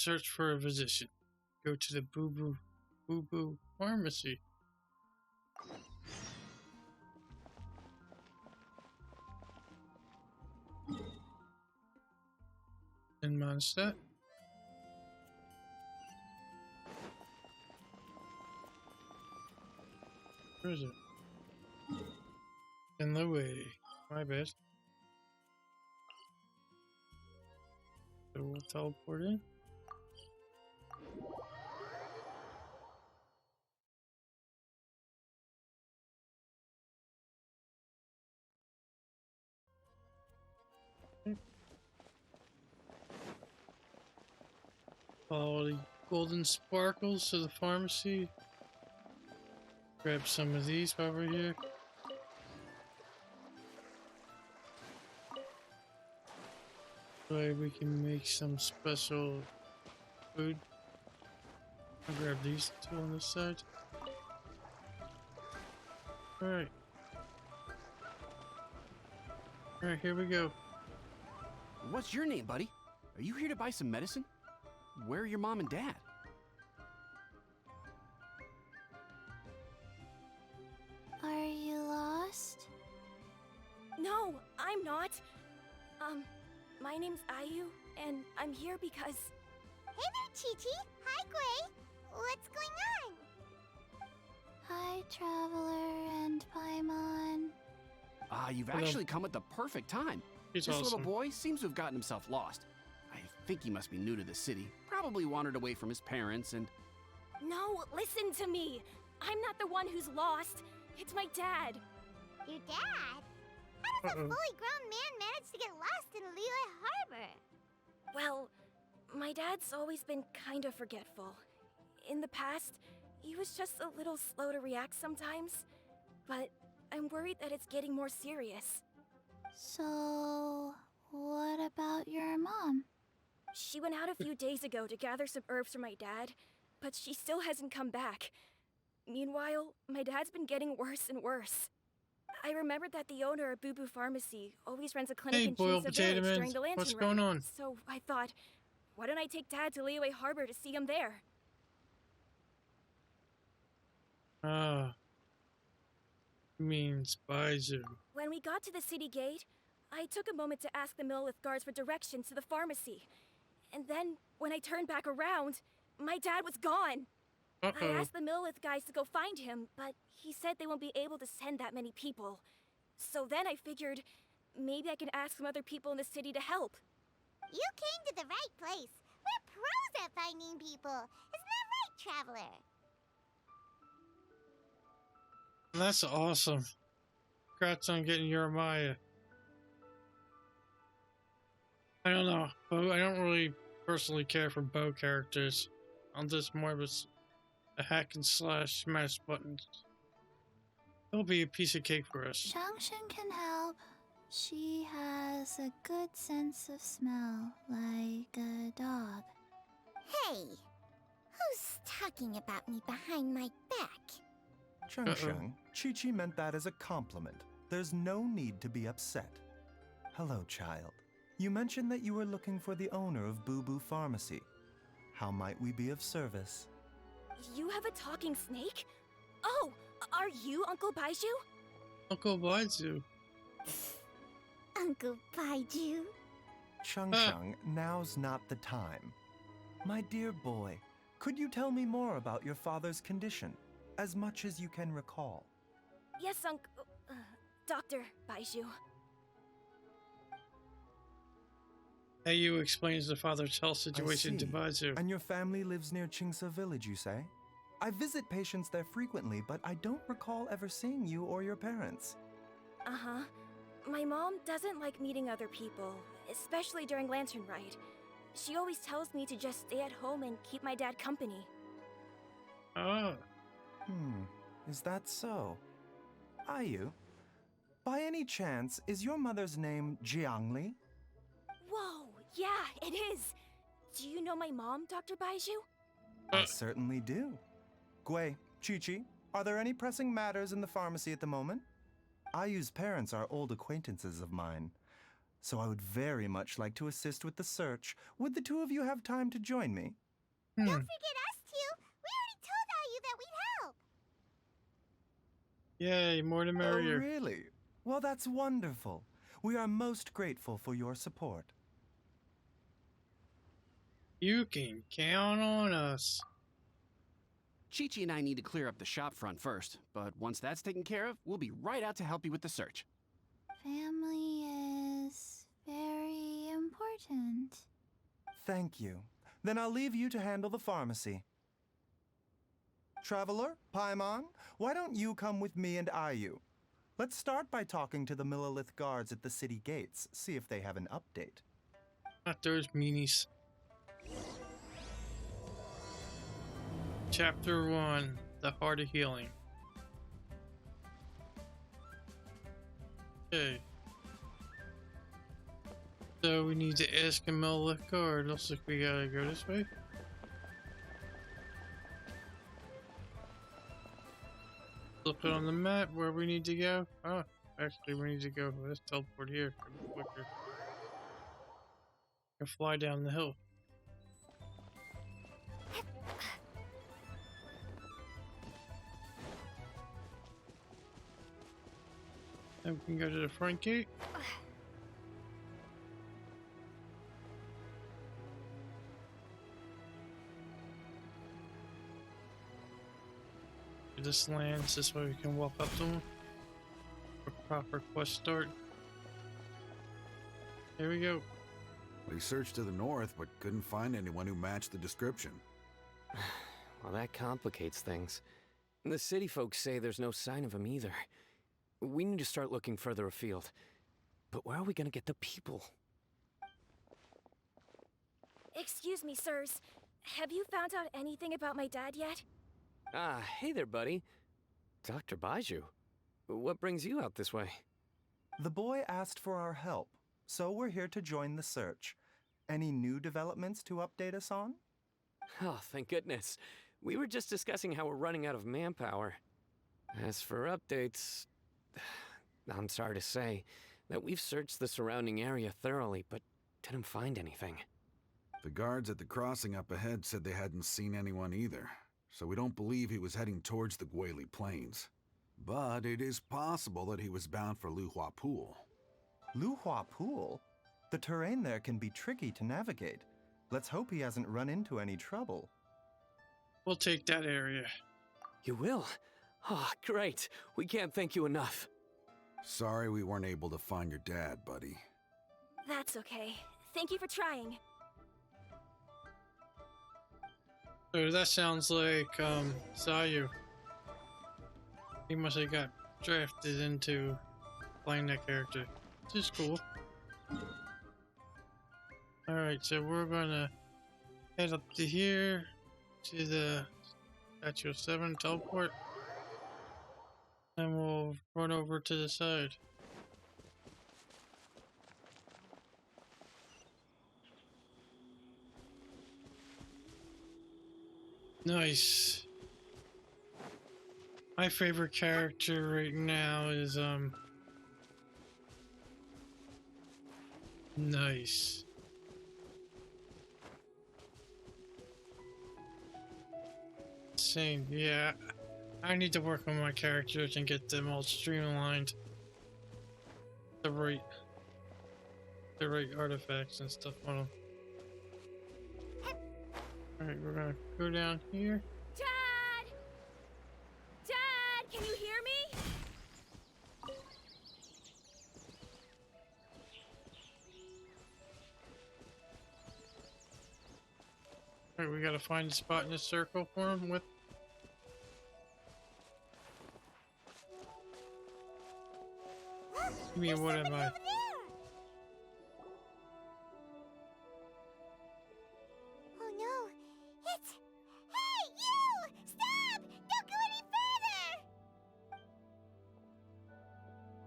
search for a physician. Go to the Booboo Pharmacy. In Mondstadt. Where is it? In the way. My bad. So we'll teleport in. Follow the golden sparkles to the pharmacy. Grab some of these while we're here. So we can make some special food. I'll grab these two on this side. Alright. Alright, here we go. What's your name, buddy? Are you here to buy some medicine? Where are your mom and dad? Are you lost? No, I'm not. My name's Ayu, and I'm here because... Hey there, Chi-Chi. Hi, Gui. What's going on? Hi, Traveler and Paimon. You've actually come at the perfect time. He's This awesome. little boy seems to have gotten himself lost. I think he must be new to the city. Probably wandered away from his parents and... No, listen to me. I'm not the one who's lost. It's my dad. Your dad? How does a fully grown man manage to get lost in Liyue Harbor? Well, my dad's always been kind of forgetful. In the past, he was just a little slow to react sometimes. But I'm worried that it's getting more serious. So, what about your mom? She went out a few days ago to gather some herbs for my dad, but she still hasn't come back. Meanwhile, my dad's been getting worse and worse. I remembered that the owner of Booboo Pharmacy always runs a clinic Hey, in boiled Chinsa potato Village man. during the lantern What's going ride. on? So I thought, why don't I take Dad to Liyue Harbor to see him there? Means Baizhu. When we got to the city gate, I took a moment to ask the Millith guards for directions to the pharmacy. And then, when I turned back around, my dad was gone. I asked the Millith guys to go find him, but he said they won't be able to send that many people. So then I figured, maybe I can ask some other people in the city to help. You came to the right place. We're pros at finding people. Isn't that right, Traveler? That's awesome. Congrats on getting Jeremiah. I don't know. I don't really personally care for bow characters. I'm just more of a hack and slash smash buttons. It'll be a piece of cake for us. Changshan can help. She has a good sense of smell, like a dog. Hey, who's talking about me behind my back? Changsheng, Chi-Chi meant that as a compliment. There's no need to be upset. Hello, child. You mentioned that you were looking for the owner of Booboo Pharmacy. How might we be of service? You have a talking snake? Oh, are you Uncle Baizhu? Uncle Baizhu. Uncle Baizhu. Changsheng, now's not the time. My dear boy, could you tell me more about your father's condition, as much as you can recall? Yes, Dr. Baizhu. Ayu explains the father's health situation to Baizhu. And your family lives near Chinsa Village, you say? I visit patients there frequently, but I don't recall ever seeing you or your parents. Uh-huh. My mom doesn't like meeting other people, especially during Lantern Ride. She always tells me to just stay at home and keep my dad company. Oh. Is that so? Ayu, by any chance, is your mother's name Jiangli? Whoa, yeah, it is. Do you know my mom, Dr. Baizhu? I certainly do. Gui, Chi-Chi, are there any pressing matters in the pharmacy at the moment? Ayu's parents are old acquaintances of mine. so I would very much like to assist with the search. Would the two of you have time to join me? Don't forget us two. We already told all you that we'd help. Yay, more the merrier. Oh, really? Well, that's wonderful. We are most grateful for your support. You can count on us. Chi-Chi and I need to clear up the shop front first, but once that's taken care of, we'll be right out to help you with the search. Family is very important. Thank you. Then I'll leave you to handle the pharmacy. Traveler, Paimon, why don't you come with me and Ayu? Let's start by talking to the Millilith guards at the city gates, see if they have an update. Not those meanies. Chapter 1, The Heart of Healing. Okay. So we need to ask a Millilith guard. Looks like we gotta go this way. Look on the map where we need to go. Oh, actually we need to go. Let's teleport here. Quicker. Or fly down the hill. Then we can go to the front gate. This lands, this way we can walk up to them. For proper quest start. Here we go. We searched to the north, but couldn't find anyone who matched the description. Well, that complicates things. The city folks say there's no sign of him either. We need to start looking further afield. But where are we gonna get the people? Excuse me, sirs. Have you found out anything about my dad yet? Ah, hey there, buddy. Dr. Baizhu. What brings you out this way? The boy asked for our help, so we're here to join the search. Any new developments to update us on? Oh, thank goodness. We were just discussing how we're running out of manpower. As for updates, I'm sorry to say that we've searched the surrounding area thoroughly, but didn't find anything. The guards at the crossing up ahead said they hadn't seen anyone either, so we don't believe he was heading towards the Guili Plains. But it is possible that he was bound for Luhua Pool. Luhua Pool? The terrain there can be tricky to navigate. Let's hope he hasn't run into any trouble. We'll take that area. You will? Oh, great. We can't thank you enough. Sorry we weren't able to find your dad, buddy. That's okay. Thank you for trying. So that sounds like, Zayu. He must have got drafted into playing that character. Which is cool. Alright, so we're gonna head up to here, to the Statue of 7 teleport. And we'll run over to the side. Nice. My favorite character right now is, nice. Same, yeah. I need to work on my characters and get them all streamlined. The right artifacts and stuff on them. Alright, we're gonna go down here. Dad! Dad, can you hear me? Alright, we gotta find a spot in the circle for him with. I mean, what am I? Oh no, it's... Hey, you! Stop! Don't go any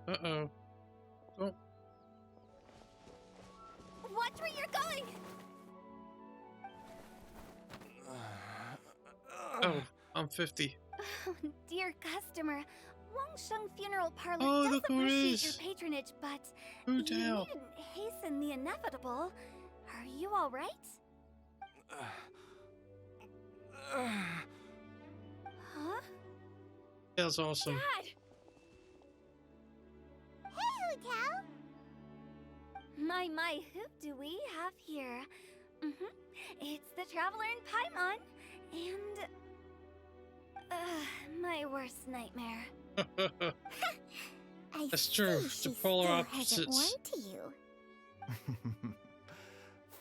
further! Uh-oh. Oh, Watch where you're going! oh, I'm 50. Oh, dear customer, Wangsheng Funeral Parlor Oh, does look who it appreciate is. your patronage, but Who you tell? needn't hasten the inevitable. Are you all right? Huh? That's awesome. Dad! Hey, Hotel! My, who do we have here? It's the Traveler in Paimon, and... my worst nightmare. I That's true. see The she polar still opposites. hasn't warmed to you.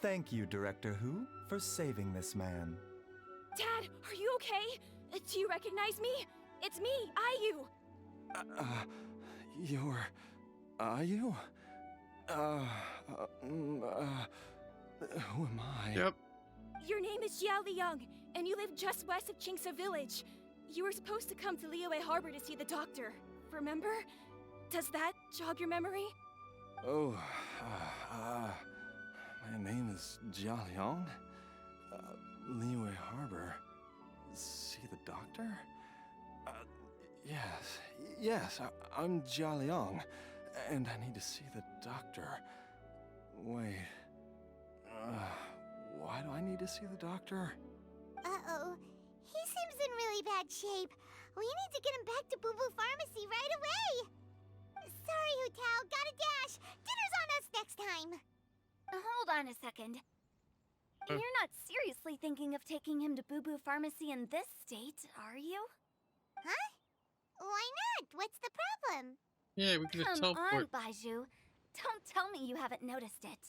Thank you, Director Who, for saving this man. Dad, are you okay? Do you recognize me? It's me, Ayu. You're... Are you? Who am I? Yep. Your name is Jia Liang, and you live just west of Qingse Village. You were supposed to come to Liyue Harbor to see the doctor. Remember? Does that jog your memory? Oh, my name is Jia Liang. Liyue Harbor. See the doctor? Yes, I'm Jia Liang, and I need to see the doctor. Wait, why do I need to see the doctor? Uh-oh. He seems in really bad shape. We need to get him back to Booboo Pharmacy right away. Sorry, Hotel. Gotta dash. Dinner's on us next time. Hold on a second. You're not seriously thinking of taking him to Booboo Pharmacy in this state, are you? Huh? Why not? What's the problem? Yeah, we could Come on, teleport. Baizhu. Don't tell me you haven't noticed it.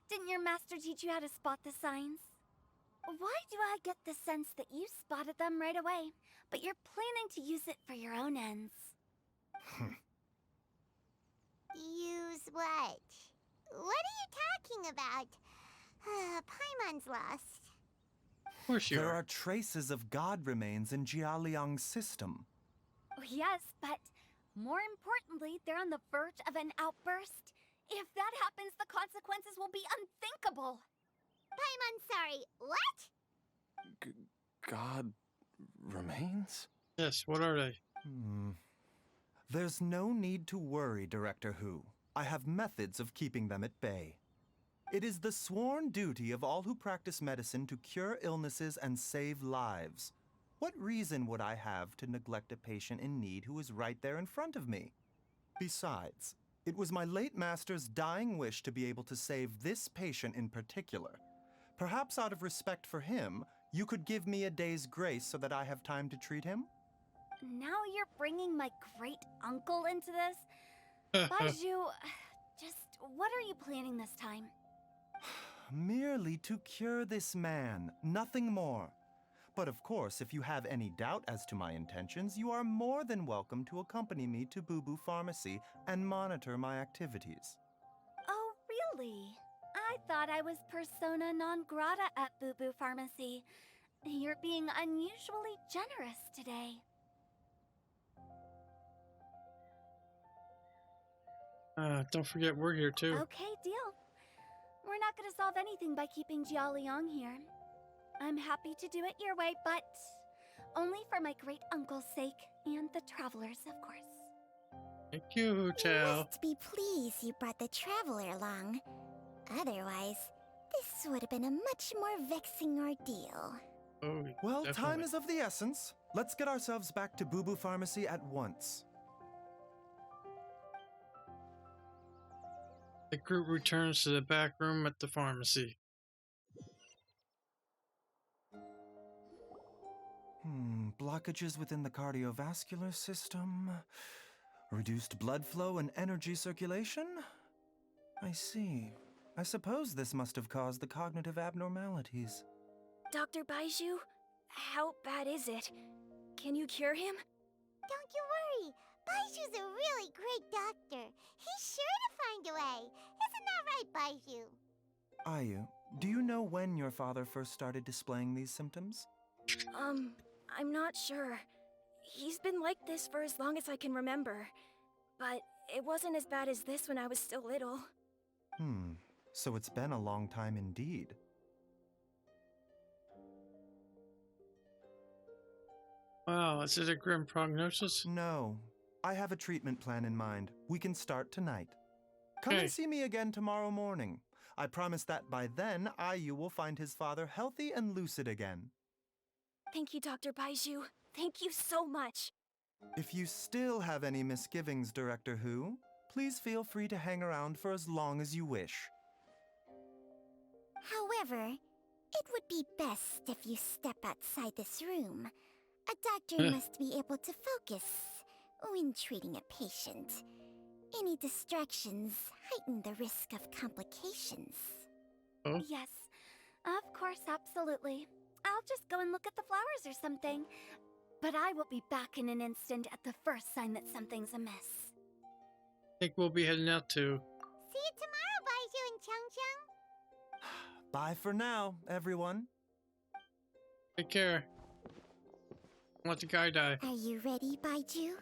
Didn't your master teach you how to spot the signs? Why do I get the sense that you spotted them right away, but you're planning to use it for your own ends? Use what? What are you talking about? Paimon's lost. Of course you There are. are traces of god remains in Jia Liang's system. Oh, yes, but more importantly, they're on the verge of an outburst. If that happens, the consequences will be unthinkable. Paimon's sorry. What? God remains? Yes, what are they? There's no need to worry, Director Who. I have methods of keeping them at bay. It is the sworn duty of all who practice medicine to cure illnesses and save lives. What reason would I have to neglect a patient in need who is right there in front of me? Besides, it was my late master's dying wish to be able to save this patient in particular. Perhaps out of respect for him, you could give me a day's grace so that I have time to treat him? Now you're bringing my great-uncle into this? Baizhu, just what are you planning this time? Merely to cure this man, nothing more. But of course, if you have any doubt as to my intentions, you are more than welcome to accompany me to Booboo Pharmacy and monitor my activities. Oh, really? I thought I was persona non grata at Booboo Pharmacy. You're being unusually generous today. Don't forget we're here too. Okay, deal. We're not gonna solve anything by keeping Jia Liang here. I'm happy to do it your way, but only for my great-uncle's sake and the travelers, of course. Thank you, You Hotel. must be pleased you brought the Traveler along. Otherwise, this would have been a much more vexing ordeal. Oh, Well, definitely. time is of the essence. Let's get ourselves back to Booboo Pharmacy at once. The group returns to the back room at the pharmacy. Blockages within the cardiovascular system, reduced blood flow and energy circulation? I see. I suppose this must have caused the cognitive abnormalities. Dr. Baizhu, how bad is it? Can you cure him? Don't you worry. Baizhu's a really great doctor. He's sure to find a way. Isn't that right, Baizhu? Ayu, do you know when your father first started displaying these symptoms? I'm not sure. He's been like this for as long as I can remember. But it wasn't as bad as this when I was still little. So it's been a long time indeed. Wow, is it a grim prognosis? No. I have a treatment plan in mind. We can start tonight. Come Okay. and see me again tomorrow morning. I promise that by then, Ayu will find his father healthy and lucid again. Thank you, Dr. Baizhu. Thank you so much. If you still have any misgivings, Director Who, please feel free to hang around for as long as you wish. However, it would be best if you step outside this room. A doctor must be able to focus when treating a patient. Any distractions heighten the risk of complications. Oh. Yes, of course, absolutely. I'll just go and look at the flowers or something. But I will be back in an instant at the first sign that something's amiss. I think we'll be heading out to. See you tomorrow, Baizhu and Chang. Bye for now, everyone. Take care. Let the guy die. Are you ready, Baizhu?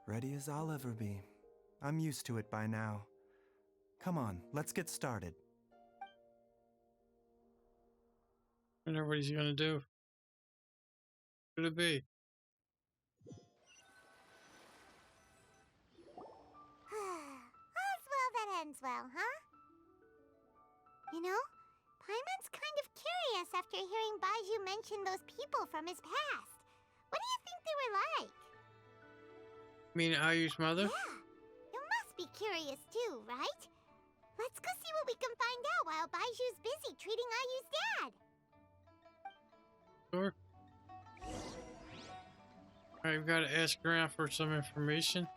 Ready as I'll ever be. I'm used to it by now. Come on, let's get started. I wonder what he's gonna do. What could it be? All's well that ends well, huh? You know, Paimon's kind of curious after hearing Baizhu mention those people from his past. What do you think they were like? You mean Ayu's mother? Yeah, you must be curious too, right? Let's go see what we can find out while Baizhu's busy treating Ayu's dad. Sure. Alright, we've got to ask around for some information.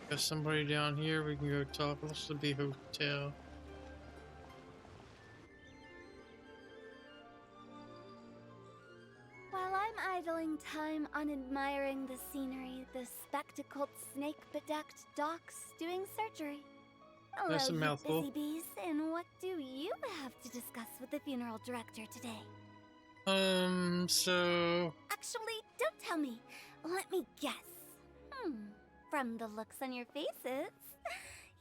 Got somebody down here we can go talk. What's the B hotel? While I'm idling time on admiring the scenery, the spectacled snake-bedecked docs doing surgery. Hello, That's a you mouthful. busy bees, and what do you have to discuss with the funeral director today? So... Actually, don't tell me. Let me guess. From the looks on your faces,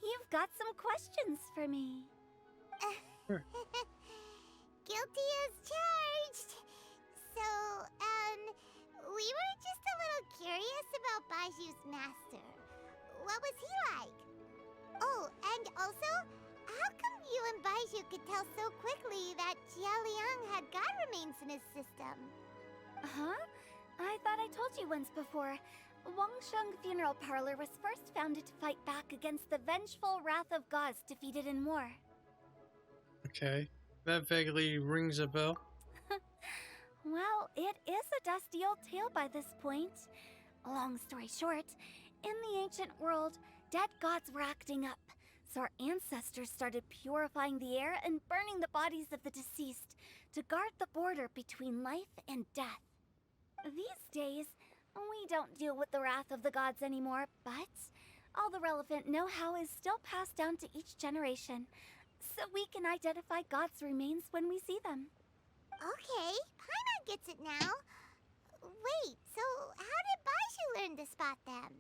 you've got some questions for me. Sure. Guilty as charged. So, we were just a little curious about Baizhu's master. What was he like? Oh, and also, how come you and Baizhu could tell so quickly that Jia Liang had god remains in his system? Huh? I thought I told you once before. Wangsheng Funeral Parlor was first founded to fight back against the vengeful wrath of gods defeated in war. Okay. That vaguely rings a bell. Well, it is a dusty old tale by this point. Long story short, in the ancient world, dead gods were acting up, so our ancestors started purifying the air and burning the bodies of the deceased to guard the border between life and death. These days, we don't deal with the wrath of the gods anymore, but all the relevant know-how is still passed down to each generation, so we can identify gods' remains when we see them. Okay, Paimon gets it now. Wait, so how did Baizhu learn to spot them?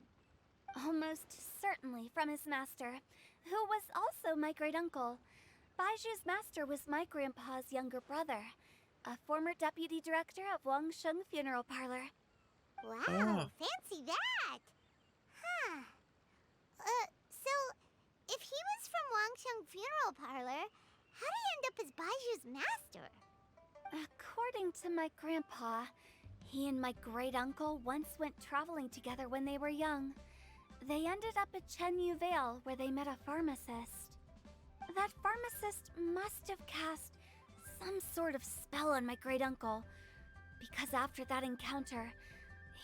Almost certainly from his master, who was also my great-uncle. Baizhu's master was my grandpa's younger brother, a former deputy director of Wangsheng Funeral Parlor. Wow, fancy that! Huh. So, if he was from Wangsheng Funeral Parlor, how did he end up as Baizhu's master? According to my grandpa, he and my great-uncle once went traveling together when they were young. They ended up at Chenyu Vale, where they met a pharmacist. That pharmacist must have cast some sort of spell on my great-uncle, because after that encounter,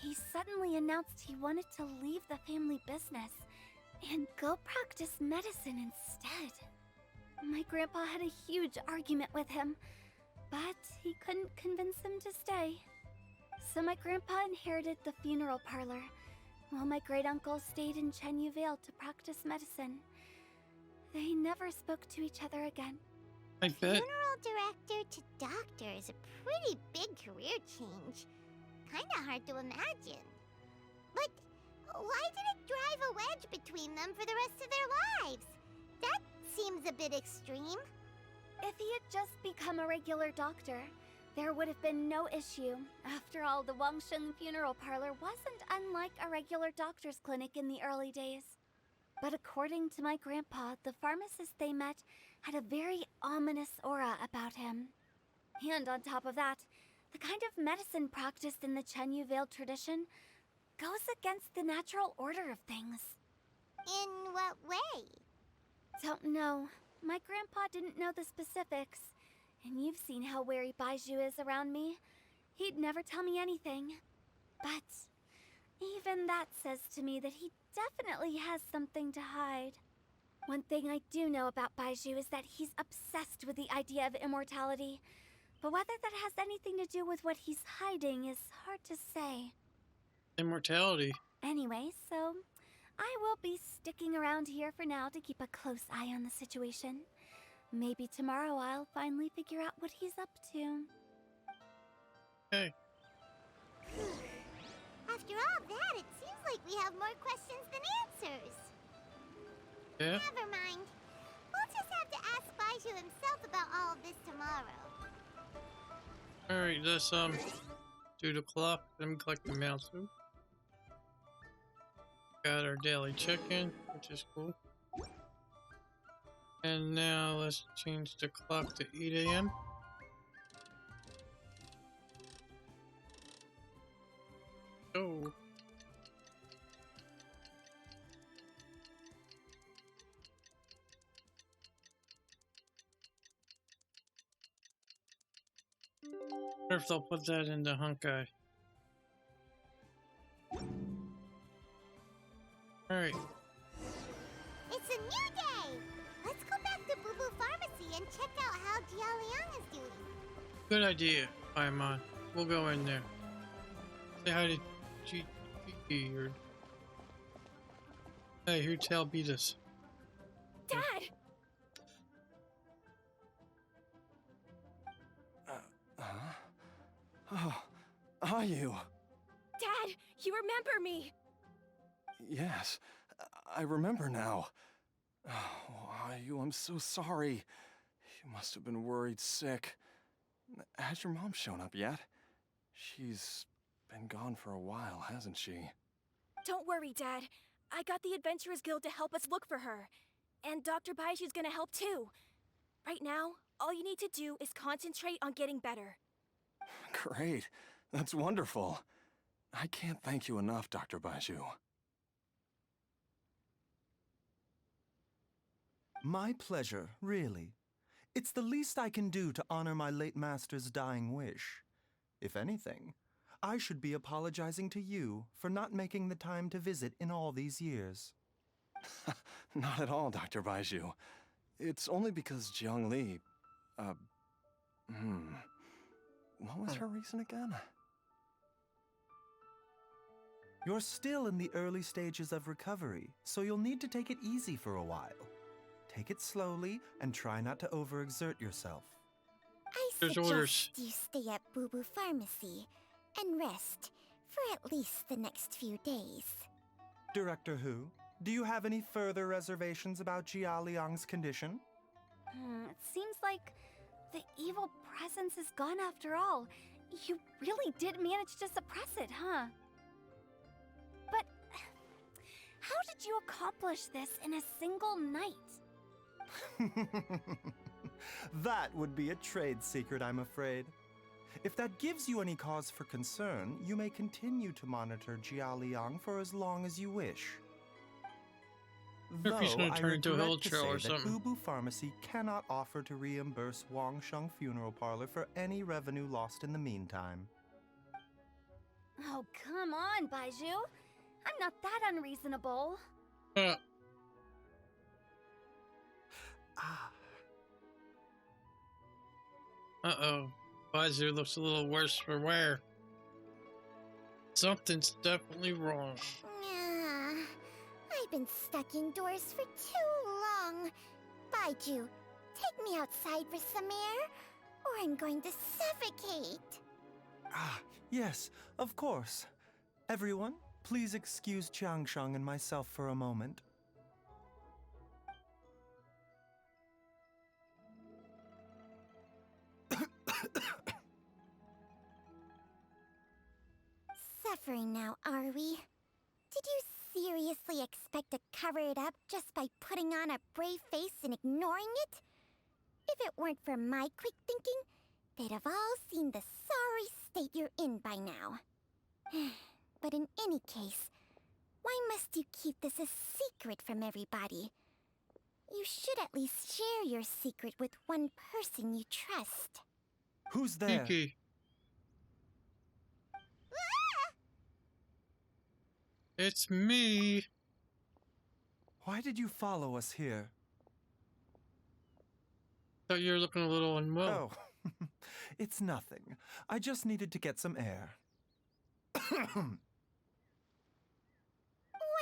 he suddenly announced he wanted to leave the family business and go practice medicine instead. My grandpa had a huge argument with him, but he couldn't convince him to stay. So my grandpa inherited the funeral parlor, while my great-uncle stayed in Chenyu Vale to practice medicine. They never spoke to each other again. I bet. Funeral director to doctor is a pretty big career change. Kinda hard to imagine. But why did it drive a wedge between them for the rest of their lives? That seems a bit extreme. If he had just become a regular doctor, there would have been no issue. After all, the Wangsheng funeral parlor wasn't unlike a regular doctor's clinic in the early days. But according to my grandpa, the pharmacist they met had a very ominous aura about him. And on top of that, the kind of medicine practiced in the Chenyu Vale tradition goes against the natural order of things. In what way? Don't know. My grandpa didn't know the specifics. And you've seen how wary Baizhu is around me. He'd never tell me anything. But even that says to me that he definitely has something to hide. One thing I do know about Baizhu is that he's obsessed with the idea of immortality. But whether that has anything to do with what he's hiding is hard to say. Immortality. Anyway, so I will be sticking around here for now to keep a close eye on the situation. Maybe tomorrow I'll finally figure out what he's up to. Hey. After all that, it seems like we have more questions than answers. Yeah? Never mind. We'll just have to ask Baizhu himself about all of this tomorrow. Alright, let's do the clock, then collect the mail too. Got our daily check-in, which is cool. And now let's change the clock to 8 AM. Oh. Wonder if they'll put that in the Honkai. Alright. It's a new day! Let's go back to Booboo Pharmacy and check out how Jialiang is doing. Good idea, Paimon. We'll go in there. Say hi to Gigi or... Hey, who tell beat us? Dad! Oh, are you? Dad, you remember me! Yes, I remember now. Oh, Ayu, I'm so sorry. You must have been worried sick. Has your mom shown up yet? She's been gone for a while, hasn't she? Don't worry, Dad. I got the Adventurers Guild to help us look for her. And Dr. Baizhu's gonna help too. Right now, all you need to do is concentrate on getting better. Great. That's wonderful. I can't thank you enough, Dr. Baizhu. My pleasure, really. It's the least I can do to honor my late master's dying wish. If anything, I should be apologizing to you for not making the time to visit in all these years. Not at all, Dr. Baizhu. It's only because Jiang Li... What was her reason again? You're still in the early stages of recovery, so you'll need to take it easy for a while. Take it slowly and try not to overexert yourself. There's orders. You stay at Booboo Pharmacy and rest for at least the next few days. Director Hu, do you have any further reservations about Jia Liang's condition? It seems like the evil presence is gone after all. You really did manage to suppress it, huh? But how did you accomplish this in a single night? That would be a trade secret, I'm afraid. If that gives you any cause for concern, you may continue to monitor Jia Liang for as long as you wish. If he's gonna I turn into a regret hill to trail or say that something. Booboo Pharmacy cannot offer to reimburse Wangsheng Funeral Parlor for any revenue lost in the meantime. Oh, come on, Baizhu. I'm not that unreasonable. Uh-oh. Baizhu looks a little worse for wear. Something's definitely wrong. I've been stuck indoors for too long. Baizhu, take me outside for some air, or I'm going to suffocate. Yes, of course. Everyone, please excuse Qiangsheng and myself for a moment. suffering now, are we? Did you seriously expect to cover it up just by putting on a brave face and ignoring it? If it weren't for my quick thinking, they'd have all seen the sorry state you're in by now. But in any case, why must you keep this a secret from everybody? You should at least share your secret with one person you trust. Who's there? Kiki. It's me. Why did you follow us here? Thought you were looking a little unwell. Oh, it's nothing. I just needed to get some air. What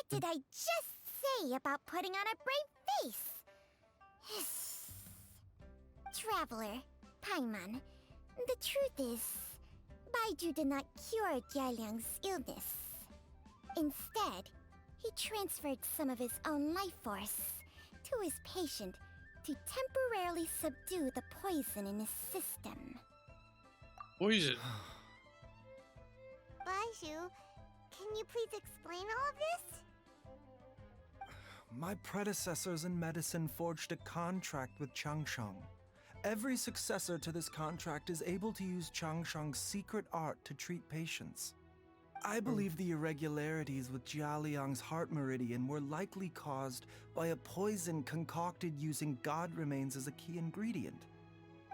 did I just say about putting on a brave face? Traveler, Paimon, the truth is, Baizhu did not cure Jialiang's illness. Instead, he transferred some of his own life force to his patient to temporarily subdue the poison in his system. Poison. Baizhu, can you please explain all of this? My predecessors in medicine forged a contract with Changsheng. Every successor to this contract is able to use Changsheng's secret art to treat patients. I believe the irregularities with Jialiang's heart meridian were likely caused by a poison concocted using god remains as a key ingredient.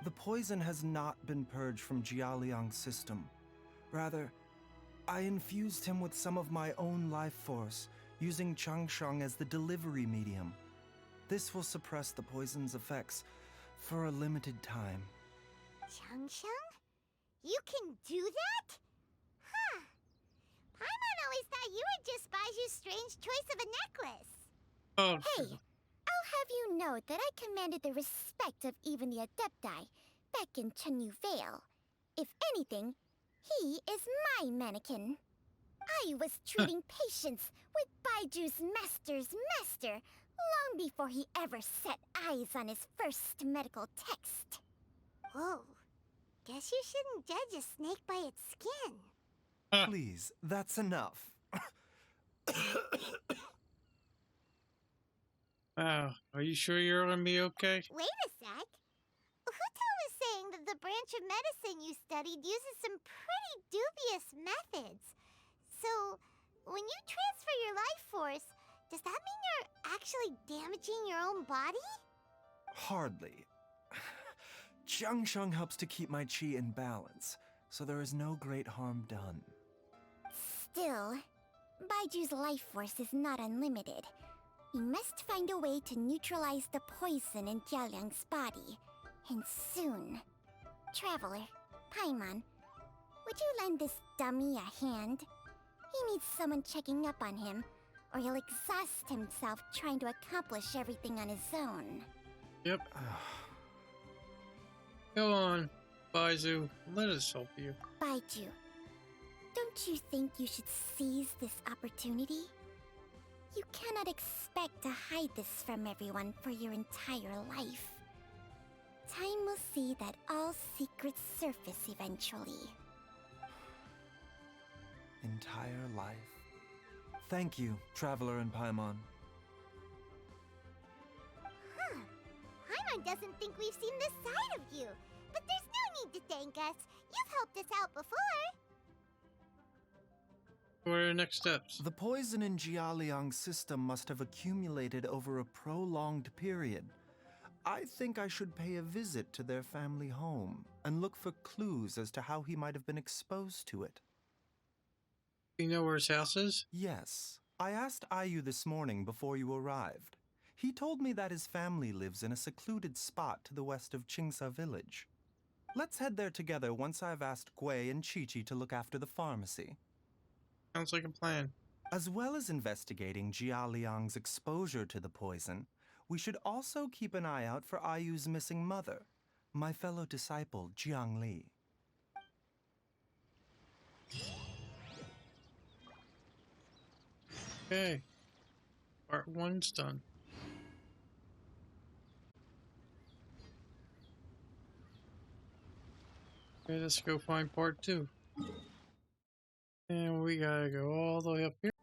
The poison has not been purged from Jialiang's system. Rather, I infused him with some of my own life force, using Changsheng as the delivery medium. This will suppress the poison's effects for a limited time. Changsheng? You can do that? Huh. Paimon always thought you were just Baizhu's strange choice of a necklace. Oh. Hey, I'll have you know that I commanded the respect of even the Adepti back in Chenyu Vale. If anything, he is my mannequin. I was treating patients with Baiju's master's master long before he ever set eyes on his first medical text. Whoa. Guess you shouldn't judge a snake by its skin. Please, that's enough. Wow. Are you sure you're gonna be okay? Wait a sec. Huto was saying that the branch of medicine you studied uses some pretty dubious methods. So, when you transfer your life force, does that mean you're actually damaging your own body? Hardly. Changsheng helps to keep my chi in balance, so there is no great harm done. Still, Baiju's life force is not unlimited. We must find a way to neutralize the poison in Jialiang's body. And soon. Traveler, Paimon, would you lend this dummy a hand? He needs someone checking up on him, or he'll exhaust himself trying to accomplish everything on his own. Yep. Go on, Baizhu. Let us help you. Baizhu, don't you think you should seize this opportunity? You cannot expect to hide this from everyone for your entire life. Time will see that all secrets surface eventually. Entire life. Thank you, Traveler and Paimon. Huh. Paimon doesn't think we've seen this side of you. But there's no need to thank us. You've helped us out before. What are the next steps? The poison in Jialiang's system must have accumulated over a prolonged period. I think I should pay a visit to their family home and look for clues as to how he might have been exposed to it. You know where his house is? Yes. I asked Ayu this morning before you arrived. He told me that his family lives in a secluded spot to the west of Qingsa village. Let's head there together once I've asked Gui and Chi-Chi to look after the pharmacy. Sounds like a plan. As well as investigating Jialiang's exposure to the poison, we should also keep an eye out for Ayu's missing mother, my fellow disciple, Jiang Li. Okay. Part 1's done. Okay, let's go find part 2. And we gotta go all the way up here.